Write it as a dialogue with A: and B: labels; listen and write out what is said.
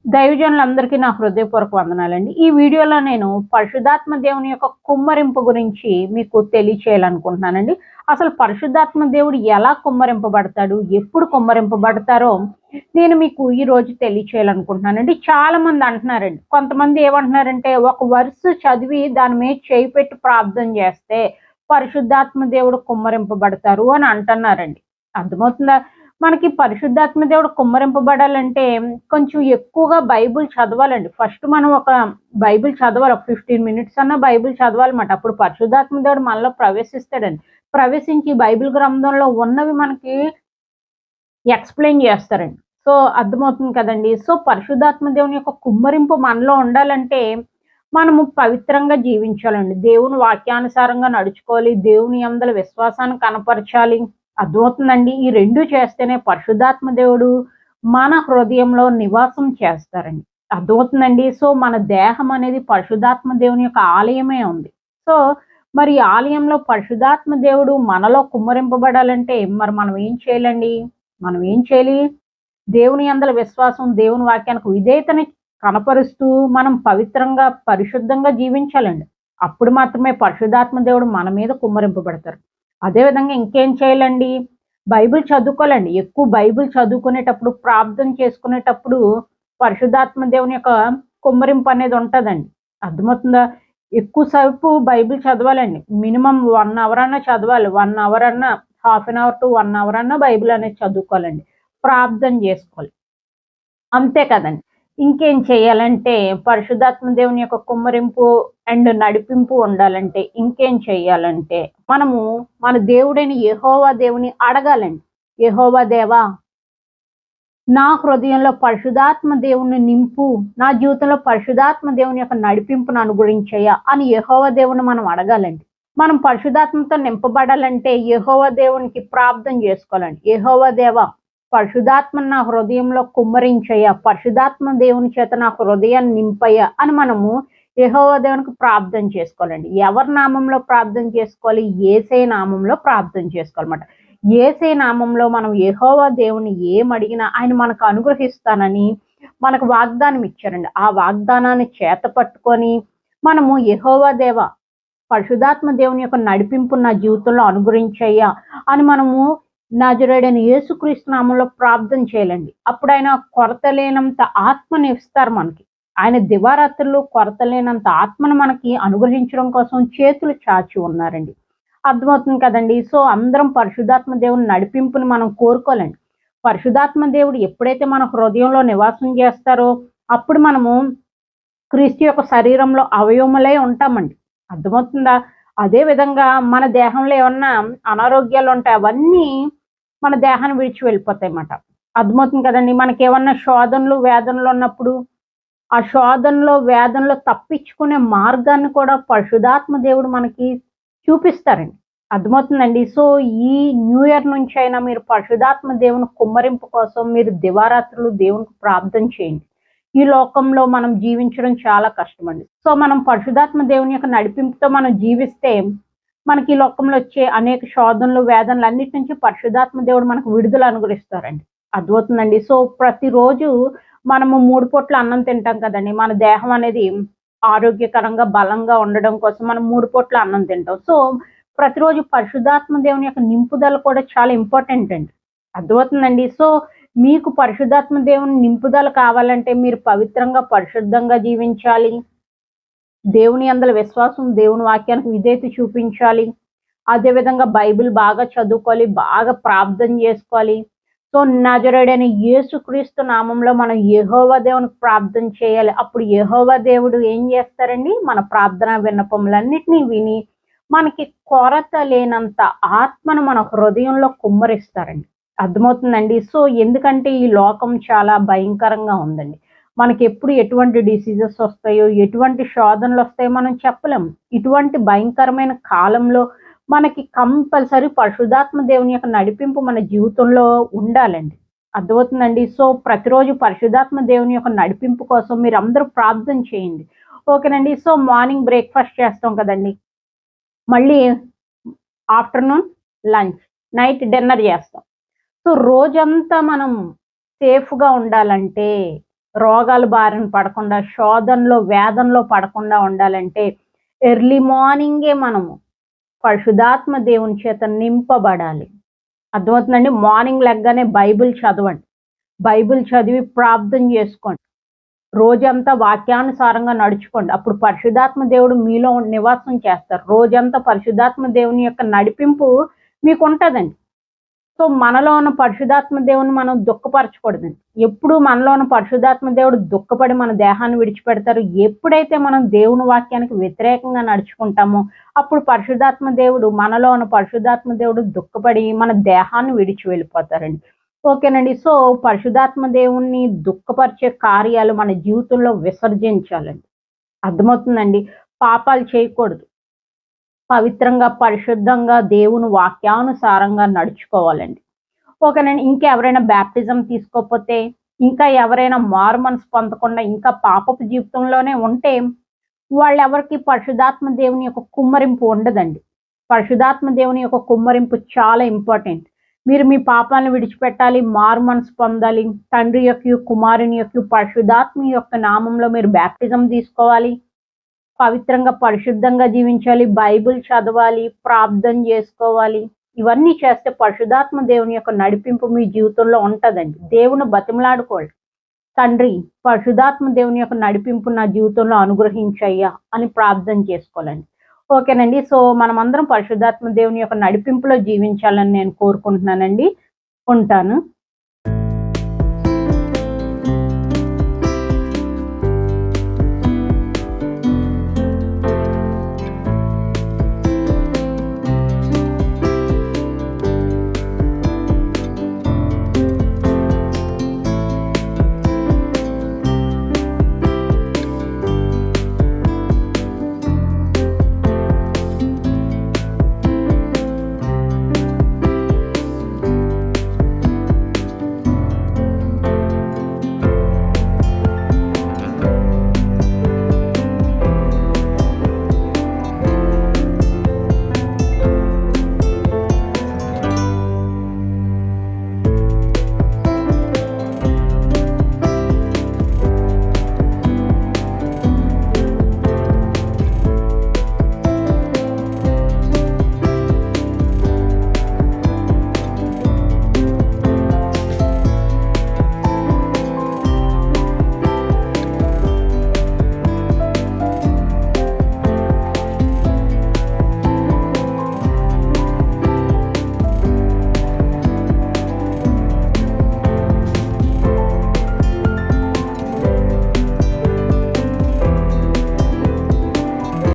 A: దైవజనులందరికీ నా హృదయపూర్వక వందనాలండి. ఈ వీడియోలో నేను పరిశుద్ధాత్మ దేవుని యొక్క కుమ్మరింపు గురించి మీకు తెలియచేయాలనుకుంటున్నానండి. అసలు పరిశుద్ధాత్మ దేవుడు ఎలా కుమ్మరింపబడతాడు? ఎప్పుడు కుమ్మరింపబడతారో నేను మీకు ఈరోజు తెలియచేయాలనుకుంటున్నానండి. చాలామంది అంటున్నారండి. కొంతమంది ఏమంటున్నారంటే ఒక వర్స్ చదివి దాని మీద చేయి పెట్టి ప్రార్థన చేస్తే పరిశుద్ధాత్మ దేవుడు కుమ్మరింపబడతారు అని అంటున్నారండి. అర్థమవుతుందా? మనకి పరిశుద్ధాత్మ దేవుడు కుమ్మరింపబడాలంటే కొంచెం ఎక్కువగా బైబిల్ చదవాలండి. ఫస్ట్ మనం ఒక బైబిల్ చదవాలి. ఒక 15 మినిట్స్ అన్నా బైబిల్ చదవాలన్నమాట. అప్పుడు పరిశుద్ధాత్మ దేవుడు మనలో ప్రవేశిస్తాడండి. ప్రవేశించి బైబిల్ గ్రంథంలో ఉన్నవి మనకి ఎక్స్‌ప్లెయిన్ చేస్తారండి. సో, అర్థమవుతుంది కదండీ! సో, పరిశుద్ధాత్మ దేవుని యొక్క కుమ్మరింపు మనలో ఉండాలంటే మనము పవిత్రంగా జీవించాలండి. దేవుని వాక్యానుసారంగా నడుచుకోవాలి. దేవుని యందల విశ్వాసాన్ని కనపరచాలి. అర్థమవుతుందండి. ఈ 2 చేస్తేనే పరిశుద్ధాత్మ దేవుడు మన హృదయంలో నివాసం చేస్తారండి. అర్థమవుతుందండి. సో, మన దేహం అనేది పరిశుద్ధాత్మ దేవుని యొక్క ఆలయమే ఉంది. సో, మరి ఈ ఆలయంలో పరిశుద్ధాత్మ దేవుడు మనలో కుమ్మరింపబడాలంటే మరి మనం ఏం చేయాలండి? మనం ఏం చేయాలి? దేవుని యందల విశ్వాసం, దేవుని వాక్యానికి విధేయతని కనపరుస్తూ మనం పవిత్రంగా, పరిశుద్ధంగా జీవించాలండి. అప్పుడు మాత్రమే పరిశుద్ధాత్మ దేవుడు మన మీద కుమ్మరింపబడతారు. అదే విధంగా ఇంకేం చేయాలండి? బైబిల్ చదువుకోవాలండి. ఎక్కువ బైబిల్ చదువుకునేటప్పుడు, ప్రార్థన చేసుకునేటప్పుడు పరిశుద్ధాత్మ దేవుని యొక్క కుమ్మరింపు అనేది ఉంటదండి. అర్థమవుతుందా? ఎక్కువ సేపు బైబిల్ చదవాలండి. మినిమమ్ 1 అవర్ అన్నా చదవాలి. 1 అవర్ అన్నా, half an hour to 1 hour అన్నా బైబిల్ అనేది చదువుకోవాలండి. ప్రార్థన చేసుకోవాలి. అంతే కదండీ! ఇంకేం చేయాలంటే పరిశుద్ధాత్మ దేవుని యొక్క కుమ్మరింపు అండ్ నడిపింపు ఉండాలంటే ఇంకేం చేయాలంటే మనము మన దేవుడైన యెహోవా దేవుని అడగాలండి. యెహోవా దేవా, నా హృదయంలో పరిశుద్ధాత్మ దేవుని నింపు, నా జీవితంలో పరిశుద్ధాత్మ దేవుని యొక్క నడిపింపును అనుగ్రహించయ్యా అని యెహోవా దేవుని మనం అడగాలండి. మనం పరిశుద్ధాత్మతో నింపబడాలంటే యెహోవా దేవునికి ప్రార్థన చేసుకోవాలండి. యెహోవా దేవా, పరిశుద్ధాత్మను నా హృదయంలో కుమ్మరించయ్యా, పరిశుద్ధాత్మ దేవుని చేత నా హృదయాన్ని నింపయ్యా అని మనము యెహోవా దేవునికి ప్రార్థన చేసుకోవాలండి. ఎవరి నామంలో ప్రార్థన చేసుకోవాలి? యేసయ్య నామంలో ప్రార్థన చేసుకోవాలన్నమాట. యేసయ్య నామంలో మనం యెహోవా దేవుని ఏమడిగినా ఆయన మనకు అనుగ్రహిస్తానని మనకు వాగ్దానం ఇచ్చారండి. ఆ వాగ్దానాన్ని చేతపట్టుకొని మనము యెహోవా దేవా, పరిశుద్ధాత్మ దేవుని యొక్క నడిపింపు నా జీవితంలో అనుగ్రహించయ్యా అని మనము నజరేయుడైన యేసుక్రీస్తు నామంలో ప్రార్థన చేయాలండి. అప్పుడు ఆయన కొరత లేనంత ఆత్మని ఇస్తారు మనకి. ఆయన దివారాత్రులు కొరత లేనంత ఆత్మను మనకి అనుగ్రహించడం కోసం చేతులు చాచి ఉన్నారండి. అర్థమవుతుంది కదండీ! సో, అందరం పరిశుద్ధాత్మ దేవుని నడిపింపుని మనం కోరుకోవాలండి. పరిశుద్ధాత్మ దేవుడు ఎప్పుడైతే మన హృదయంలో నివాసం చేస్తారో అప్పుడు మనము క్రీస్తు యొక్క శరీరంలో అవయవములై ఉంటామండి. అర్థమవుతుందా? అదే విధంగా మన దేహంలో ఏమన్నా అనారోగ్యాలు ఉంటాయి. అవన్నీ మన దేహాన్ని విడిచి వెళ్ళిపోతాయన్నమాట. అర్థమవుతుంది కదండీ! మనకేమన్నా శోధనలు, వేదనలు ఉన్నప్పుడు ఆ శోధనలో, వేదనలో తప్పించుకునే మార్గాన్ని కూడా పరిశుద్ధాత్మ దేవుడు మనకి చూపిస్తారండి. అర్థమవుతుందండి. సో, ఈ న్యూ ఇయర్ నుంచైనా మీరు పరిశుద్ధాత్మ దేవుని కుమ్మరింపు కోసం మీరు దివారాత్రులు దేవునికి ప్రార్థన చేయండి. ఈ లోకంలో మనం జీవించడం చాలా కష్టమండి. సో, మనం పరిశుద్ధాత్మ దేవుని యొక్క నడిపింపుతో మనం జీవిస్తే మనకి ఈ లోకంలో వచ్చే అనేక శోధనలు, వేదనలు అన్నిటి నుంచి పరిశుద్ధాత్మ దేవుడు మనకు విడుదల అనుగ్రహిస్తారండి. అర్థమవుతుందండి. సో, ప్రతిరోజు మనము 3 పూట్ల అన్నం తింటాం కదండీ! మన దేహం అనేది ఆరోగ్యకరంగా, బలంగా ఉండడం కోసం మనం 3 పూట్ల అన్నం తింటాం. సో, ప్రతిరోజు పరిశుద్ధాత్మ దేవుని యొక్క నింపుదల కూడా చాలా ఇంపార్టెంట్ అండి. అర్థమవుతుందండి. సో, మీకు పరిశుద్ధాత్మ దేవుని నింపుదల కావాలంటే మీరు పవిత్రంగా, పరిశుద్ధంగా జీవించాలి. దేవుని యందల విశ్వాసం, దేవుని వాక్యానికి విధేయత చూపించాలి. అదే విధంగా బైబిల్ బాగా చదువుకోవాలి. బాగా ప్రార్థన చేసుకోవాలి. సో, నజరేయుడైన యేసుక్రీస్తు నామంలో మనం యెహోవా దేవునికి ప్రార్థన చేయాలి. అప్పుడు యెహోవా దేవుడు ఏం చేస్తారండి? మన ప్రార్థనా విన్నపములన్నిటిని విని మనకి కొరత లేనంత ఆత్మను మన హృదయంలో కుమ్మరిస్తారండి. అర్థమవుతుందండి. సో, ఎందుకంటే ఈ లోకం చాలా భయంకరంగా ఉందండి. మనకెప్పుడు ఎటువంటి డిసీజెస్ వస్తాయో, ఎటువంటి శోధనలొస్తాయో మనం చెప్పలేం. ఇటువంటి భయంకరమైన కాలంలో మనకి కంపల్సరీ పరిశుద్ధాత్మ దేవుని యొక్క నడిపింపు మన జీవితంలో ఉండాలండి. అర్థమవుతుందండి. సో, ప్రతిరోజు పరిశుద్ధాత్మ దేవుని యొక్క నడిపింపు కోసం మీరందరూ ప్రార్థన చేయండి. ఓకేనండి. సో, మార్నింగ్ బ్రేక్‌ఫాస్ట్ చేస్తాం కదండీ! మళ్ళీ ఆఫ్టర్‌నూన్ లంచ్, నైట్ డిన్నర్ చేస్తాం. సో, రోజంతా మనం సేఫ్‌గా ఉండాలంటే రోగాల బారిన పడకుండా, శోధనలో, వేదనలో పడకుండా ఉండాలంటే ఎర్లీ మార్నింగే మనము పరిశుద్ధాత్మ దేవుని చేత నింపబడాలి. అర్థమవుతుందండి? మార్నింగ్ లెగ్గానే బైబిల్ చదవండి. బైబిల్ చదివి ప్రార్థన చేసుకోండి. రోజంతా వాక్యానుసారంగా నడుచుకోండి. అప్పుడు పరిశుద్ధాత్మ దేవుడు మీలో నివాసం చేస్తారు. రోజంతా పరిశుద్ధాత్మ దేవుని యొక్క నడిపింపు మీకుంటదండి. సో, మనలో ఉన్న పరిశుద్ధాత్మ దేవుని మనం దుఃఖపరచకూడదండి. ఎప్పుడు మనలో ఉన్న పరిశుద్ధాత్మ దేవుడు దుఃఖపడి మన దేహాన్ని విడిచిపెడతారు. ఎప్పుడైతే మనం దేవుని వాక్యానికి వ్యతిరేకంగా నడుచుకుంటామో, అప్పుడు పరిశుద్ధాత్మ దేవుడు, మనలో ఉన్న పరిశుద్ధాత్మ దేవుడు దుఃఖపడి మన దేహాన్ని విడిచి వెళ్ళిపోతారండి. ఓకేనండి. సో, పరిశుద్ధాత్మ దేవుణ్ణి దుఃఖపరిచే కార్యాలు మన జీవితంలో విసర్జించాలండి. అర్థమవుతుందండి? పాపాలు చేయకూడదు. పవిత్రంగా, పరిశుద్ధంగా దేవుని వాక్యానుసారంగా నడుచుకోవాలండి. ఓకేనండి. ఇంకెవరైనా బాప్టిజం తీసుకోకపోతే, ఇంకా ఎవరైనా మారుమనసు పొందకుండా ఇంకా పాపపు జీవితంలోనే ఉంటే, వాళ్ళెవరికీ పరిశుద్ధాత్మ దేవుని యొక్క కుమ్మరింపు ఉండదండి. పరిశుద్ధాత్మ దేవుని యొక్క కుమ్మరింపు చాలా ఇంపార్టెంట్. మీరు మీ పాపాలను విడిచిపెట్టాలి, మారుమనసు పొందాలి. తండ్రి యొక్కయు, కుమారుని యొక్కయు, పరిశుద్ధాత్మ యొక్క నామంలో మీరు బాప్టిజం తీసుకోవాలి. పవిత్రంగా, పరిశుద్ధంగా జీవించాలి. బైబిల్ చదవాలి, ప్రార్థన చేసుకోవాలి. ఇవన్నీ చేస్తే పరిశుద్ధాత్మ దేవుని యొక్క నడిపింపు మీ జీవితంలో ఉంటదండి. దేవుని బతిమలాడుకోండి. తండ్రి, పరిశుద్ధాత్మ దేవుని యొక్క నడిపింపు నా జీవితంలో అనుగ్రహించయ్యా అని ప్రార్థన చేసుకోవాలండి. ఓకేనండి. సో, మనమందరం పరిశుద్ధాత్మ దేవుని యొక్క నడిపింపులో జీవించాలని నేను కోరుకుంటున్నానండి. ఉంటాను.